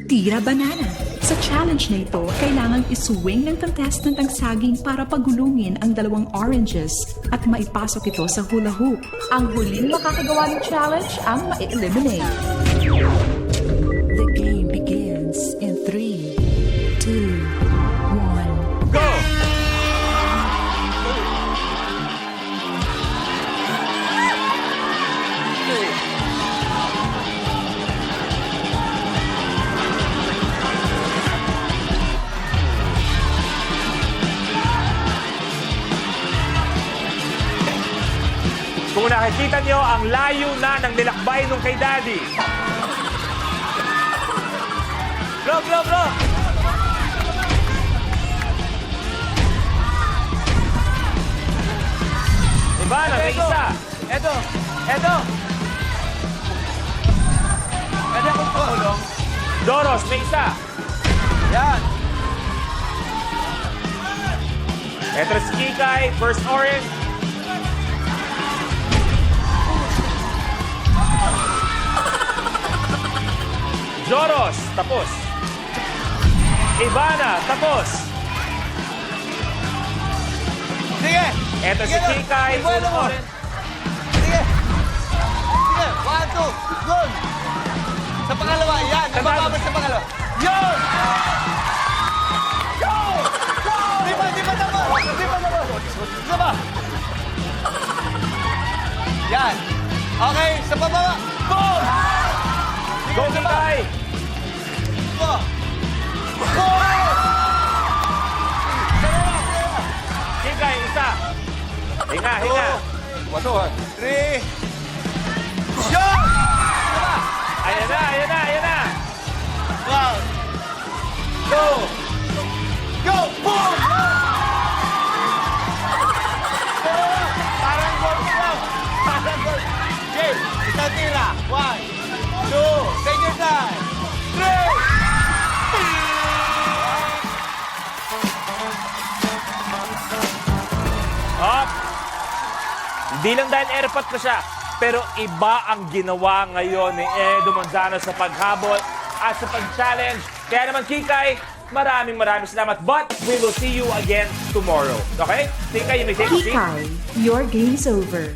Tira Banana. Sa challenge na ito, kailangang iswing ng contestant ang saging para pagulungin ang dalawang oranges at maipasok ito sa hula hoop. Ang huling makakagawa ng challenge ang ma-eliminate. The game begins in 3, 2, 1. Go! Kung nakikita nyo, ang layo na ng nilakbay nung kay Daddy. Bro! Diba na, may isa. Eto! Pwede akong tulong? Doros, may isa. Yan! Eto si Kikay, first orange. Joros, tapos. Ivana, tapos. Sige! Eto si Sige na. Kikay, Ibuelo mo. orange. Sige! 1, 2, good! Sa pangalawa, yan! Nabababad sa pangalawa. Yun! Go! Di ba tama? Isa ba? Yan! Okay, sa pababa! Boom! Go, Kikay! Go! Boom! Kikay, isa. Hinga. 1, 2, 3. Yun! Diba? Ayan na. 1, go! Go! Boom! Parang goal ko. Okay, isang tira. 1, 2, take your time. 3! Up! Hindi lang dahil airpot ko siya, pero iba ang ginawa ngayon ni Edo Manzano sa paghabol at sa pag-challenge. Kaya naman, Kikay, maraming salamat. But we will see you again tomorrow. Okay? Kikay, you may take a seat. Kikay, your game's over.